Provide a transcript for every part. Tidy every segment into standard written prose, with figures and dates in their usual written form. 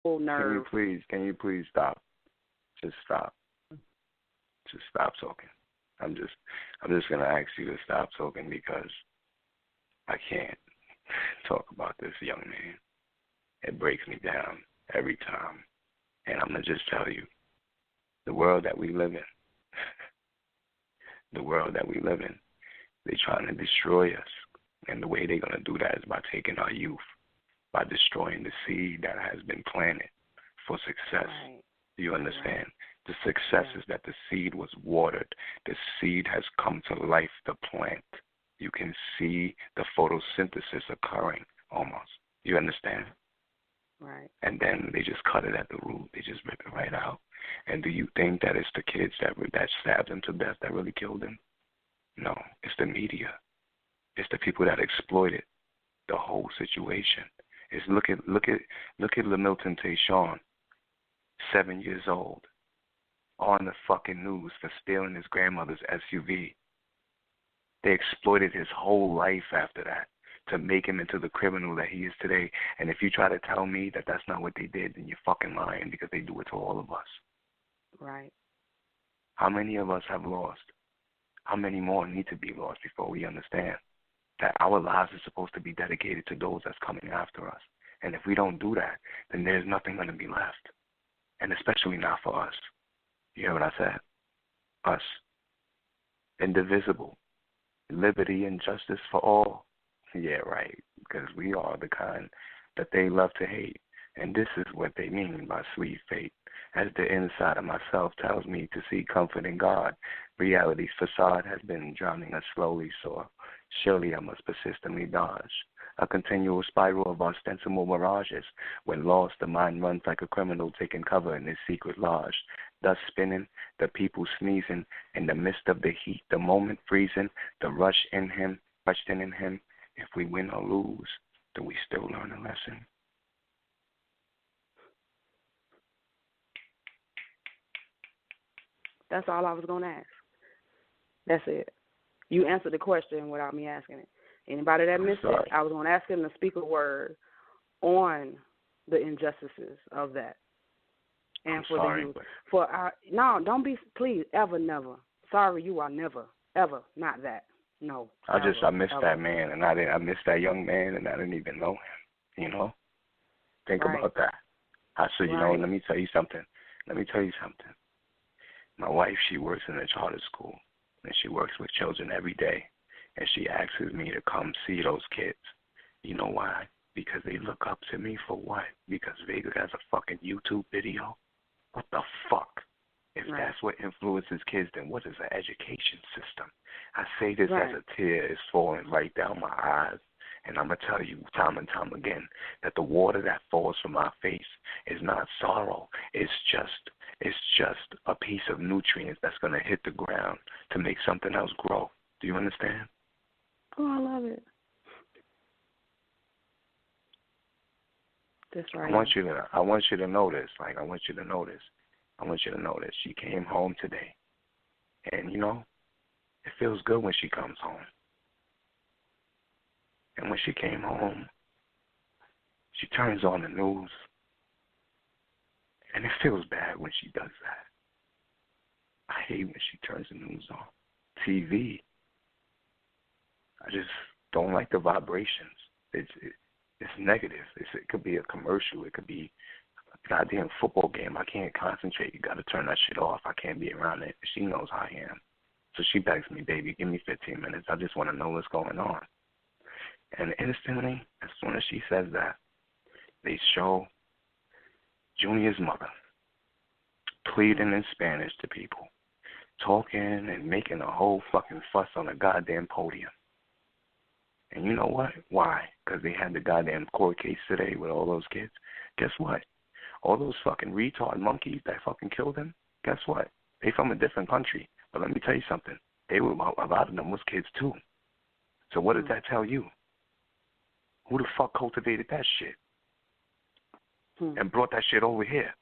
nerve. Can you please stop? Just stop. Just stop talking. I'm just gonna ask you to stop talking because I can't talk about this young man. It breaks me down every time. And I'm gonna just tell you, the world that we live in, they're trying to destroy us. And the way they're gonna do that is by taking our youth, by destroying the seed that has been planted for success. Right. Do you understand? The success is that the seed was watered. The seed has come to life, the plant. You can see the photosynthesis occurring almost. You understand? Right. And then they just cut it at the root. They just rip it right out. And do you think that it's the kids that stabbed him to death that really killed him? No, it's the media. It's the people that exploited the whole situation. It's look at Lamilton Tayshawn, 7 years old, on the fucking news for stealing his grandmother's SUV. They exploited his whole life after that to make him into the criminal that he is today. And if you try to tell me that that's not what they did, then you're fucking lying, because they do it to all of us. Right. How many of us have lost? How many more need to be lost before we understand that our lives are supposed to be dedicated to those that's coming after us? And if we don't do that, then there's nothing going to be left. And especially not for us. You hear what I said? Us. Indivisible. Liberty and justice for all. Yeah, right. Because we are the kind that they love to hate. And this is what they mean by sweet fate. As the inside of myself tells me to seek comfort in God, reality's facade has been drowning us slowly, so surely I must persistently dodge a continual spiral of ostensible mirages. When lost, the mind runs like a criminal taking cover in his secret lodge. Thus spinning, the people sneezing, in the midst of the heat, the moment freezing, the rush in him, question in him. If we win or lose, do we still learn a lesson? That's all I was going to ask. That's it. You answered the question without me asking it. Anybody that missed it, I was going to ask him to speak a word on the injustices of that. And I'm for sorry, the youth. No, don't be, please, ever, never. Sorry, you are never, ever, not that. No. I missed that man, and I missed that young man, and I didn't even know him. You know, think about that. You know, let me tell you something. My wife, she works in a charter school, and she works with children every day, and she asks me to come see those kids. You know why? Because they look up to me for what? Because Vega has a fucking YouTube video? What the fuck? If that's what influences kids, then what is an education system? I say this as a tear is falling right down my eyes, and I'm going to tell you time and time again that the water that falls from our face is not sorrow. It's just a piece of nutrients that's going to hit the ground to make something else grow. Do you understand? Oh, I love it. That's right. I want you to know this. I want you to know this. She came home today. And, you know, it feels good when she comes home. And when she came home, she turns on the news. And it feels bad when she does that. I hate when she turns the news on. TV. I just don't like the vibrations. It's negative. It could be a commercial. It could be a goddamn football game. I can't concentrate. You got to turn that shit off. I can't be around it. She knows how I am. So she begs me, baby, give me 15 minutes. I just want to know what's going on. And instantly, as soon as she says that, they show Junior's mother pleading in Spanish to people, talking and making a whole fucking fuss on a goddamn podium. And you know what? Why? Because they had the goddamn court case today with all those kids. Guess what? All those fucking retard monkeys that fucking killed him, guess what? They from a different country. But let me tell you something. A lot of them was kids too. So what does that tell you? Who the fuck cultivated that shit? And brought that shit over here?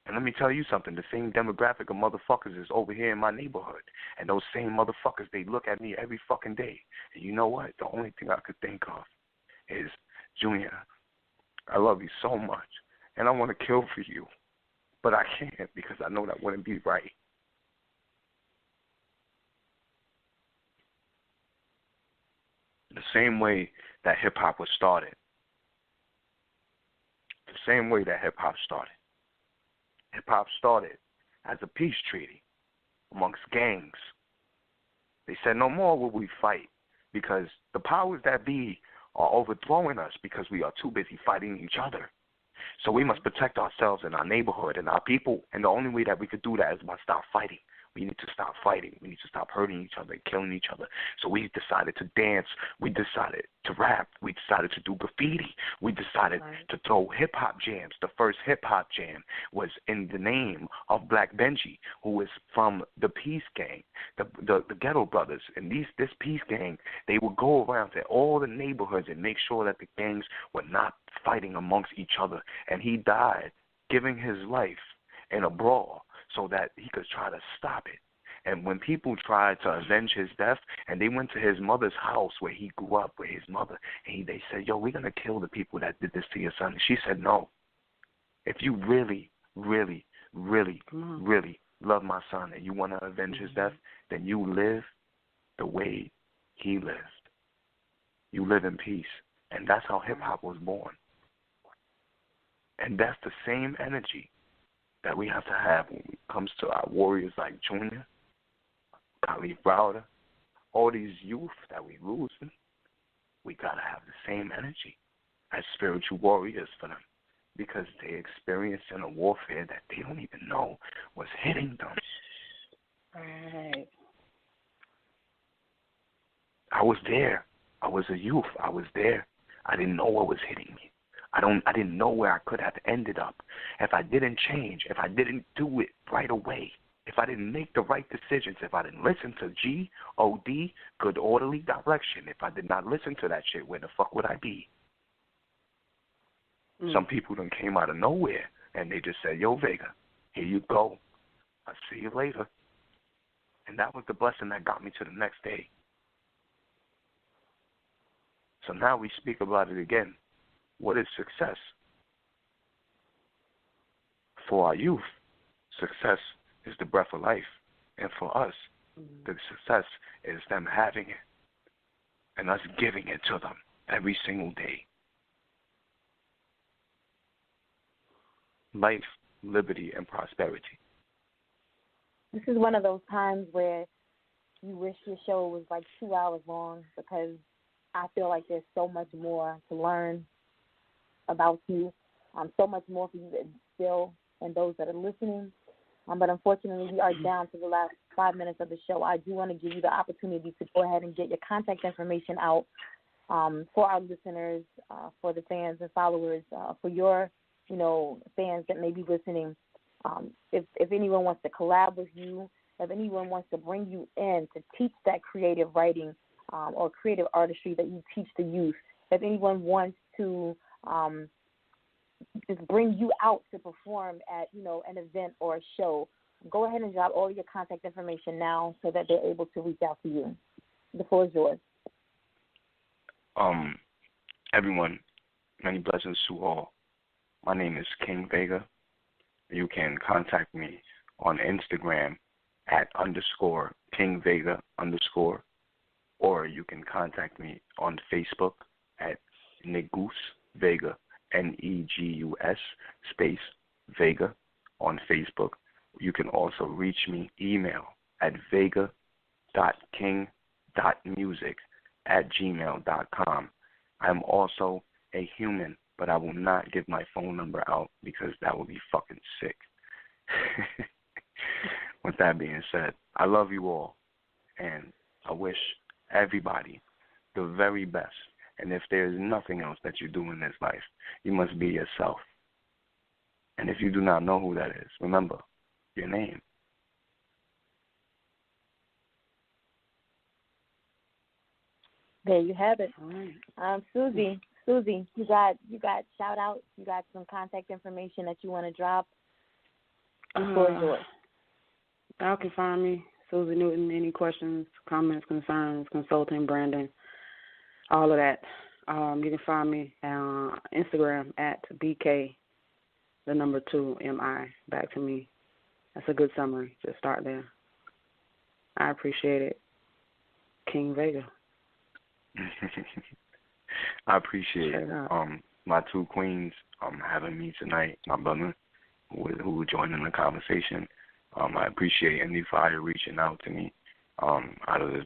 And let me tell you something. The same demographic of motherfuckers is over here in my neighborhood. And those same motherfuckers, they look at me every fucking day. And you know what? The only thing I could think of is, Junior, I love you so much. and I want to kill for you, but I can't because I know that wouldn't be right. The same way that hip-hop was started. The same way that hip-hop started. Hip-hop started as a peace treaty amongst gangs. They said no more will we fight because the powers that be are overthrowing us because we are too busy fighting each other. So we must protect ourselves and our neighborhood and our people, and the only way that we could do that is by stop fighting. We need to stop fighting. We need to stop hurting each other and killing each other. So we decided to dance. We decided to rap. We decided to do graffiti. We decided to throw hip-hop jams. The first hip-hop jam was in the name of Black Benji, who was from the Peace Gang, the Ghetto Brothers. And this Peace Gang, they would go around to all the neighborhoods and make sure that the gangs were not fighting amongst each other. And he died giving his life in a brawl so that he could try to stop it. And when people tried to avenge his death, and they went to his mother's house where he grew up with his mother, and they said, yo, we're going to kill the people that did this to your son. And she said, no. If you really, really, really, really love my son and you want to avenge his death, then you live the way he lived. You live in peace. And that's how hip-hop was born. And that's the same energy that we have to have when it comes to our warriors like Junior, Khalif Browder, all these youth that we losing. We got to have the same energy as spiritual warriors for them because they experiencing a warfare that they don't even know was hitting them. Right. I was there. I was a youth. I was there. I didn't know what was hitting me. I didn't know where I could have ended up if I didn't change, if I didn't do it right away, if I didn't make the right decisions, if I didn't listen to G-O-D, good orderly direction, if I did not listen to that shit, where the fuck would I be? Some people done came out of nowhere and they just said, yo, Vega, here you go. I'll see you later. And that was the blessing that got me to the next day. So now we speak about it again. What is success? For our youth, success is the breath of life. And for us, the success is them having it and us giving it to them every single day. Life, liberty, and prosperity. This is one of those times where you wish your show was like 2 hours long because I feel like there's so much more to learn about you, so much more for you to instill in those that are listening. But unfortunately, we are down to the last 5 minutes of the show. I do want to give you the opportunity to go ahead and get your contact information out for our listeners, for the fans and followers, for your, fans that may be listening. If anyone wants to collab with you, if anyone wants to bring you in to teach that creative writing or creative artistry that you teach the youth, if anyone wants to just bring you out to perform at, an event or a show, go ahead and drop all your contact information now so that they're able to reach out to you. The floor is yours. Everyone, many blessings to all. My name is King Vega. You can contact me on Instagram at _King Vega _, or you can contact me on Facebook at Negus Vega, Negus space Vega on Facebook. You can also reach me email at vega.king.music@gmail.com. I'm also a human, but I will not give my phone number out because that would be fucking sick. With that being said, I love you all, and I wish everybody the very best. And if there is nothing else that you do in this life, you must be yourself. And if you do not know who that is, remember your name. There you have it. Susie, you got shout outs, you got some contact information that you want to drop. The floor is yours. Y'all can find me, Susie Newton. Any questions, comments, concerns, consulting, branding, all of that. You can find me on Instagram at BK the number 2, M-I, back to me. That's a good summary. Just start there. I appreciate it. King Vega. I appreciate my 2 queens having me tonight, my brother, who joined in the conversation. I appreciate Endie Fiya reaching out to me out of the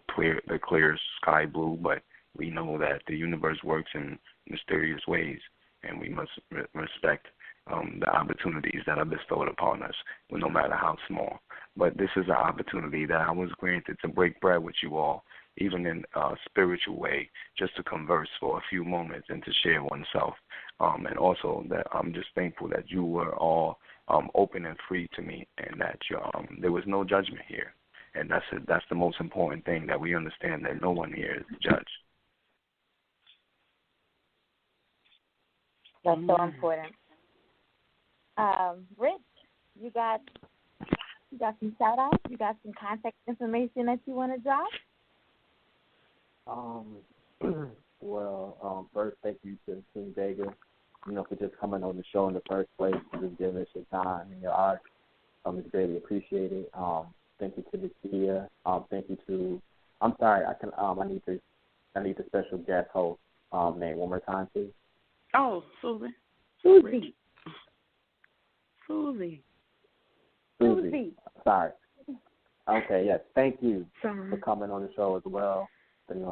clear sky blue, but we know that the universe works in mysterious ways, and we must respect the opportunities that are bestowed upon us, no matter how small. But this is an opportunity that I was granted to break bread with you all, even in a spiritual way, just to converse for a few moments and to share oneself. And also that I'm just thankful that you were all open and free to me, and that there was no judgment here. And that's the most important thing, that we understand that no one here is the judge. That's so important. Rich, you got some shout outs? You got some contact information that you want to drop? Well, first, thank you to King Vega, for just coming on the show in the first place, for just giving us your time and your art. It's greatly appreciated. Thank you to Nakia. Thank you to. I'm sorry, I need the special guest host name one more time, please. Oh, Susie. Sorry. Okay, yes. Thank you for coming on the show as well.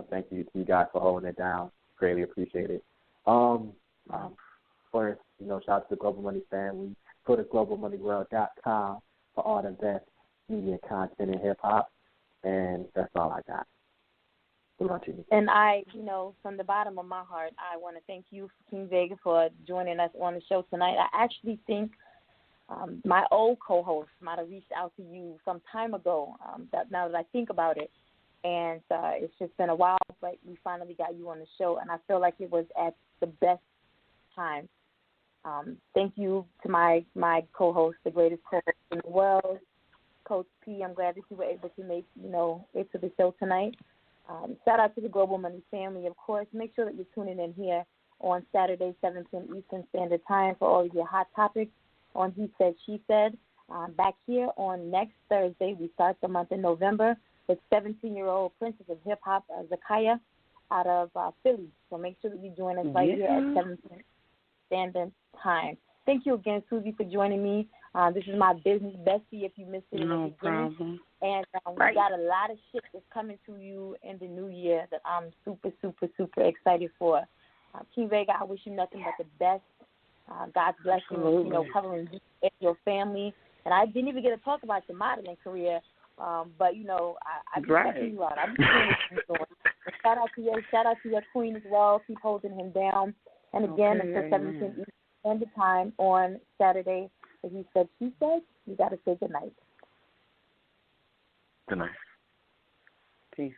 Thank you to you guys for holding it down. Greatly appreciate it. First, shout out to the Global Money family. Go to globalmoneyworld.com for all the best media content in hip hop, and that's all I got. And I, from the bottom of my heart, I want to thank you, King Vega, for joining us on the show tonight. I actually think my old co-host might have reached out to you some time ago, now that I think about it. And it's just been a while, but we finally got you on the show, and I feel like it was at the best time. Thank you to my co-host, the greatest co-host in the world, Coach P. I'm glad that you were able to make, it to the show tonight. Shout out to the Global Money family, of course. Make sure that you're tuning in here on Saturday, 7 p.m. Eastern Standard Time for all of your hot topics on He Said, She Said. Back here on next Thursday, we start the month in November with 17-year-old Princess of Hip Hop, Zakaya, out of Philly. So make sure that you join us right here at 7 p.m. Standard Time. Thank you again, Susie, for joining me. This is my business bestie, if you missed it in the beginning. Problem. And we got a lot of shit that's coming to you in the new year that I'm super, super, super excited for. King Vega, I wish you nothing but the best. God's blessings, covering you and your family. And I didn't even get to talk about your modeling career, but, I've been checking you out. I've been seeing what you're doing. Shout out to your queen as well. Keep holding him down. And again, until 7 p.m. Eastern Standard Time on Saturday, as He Said, She Said, you got to say good night. Good night. Peace.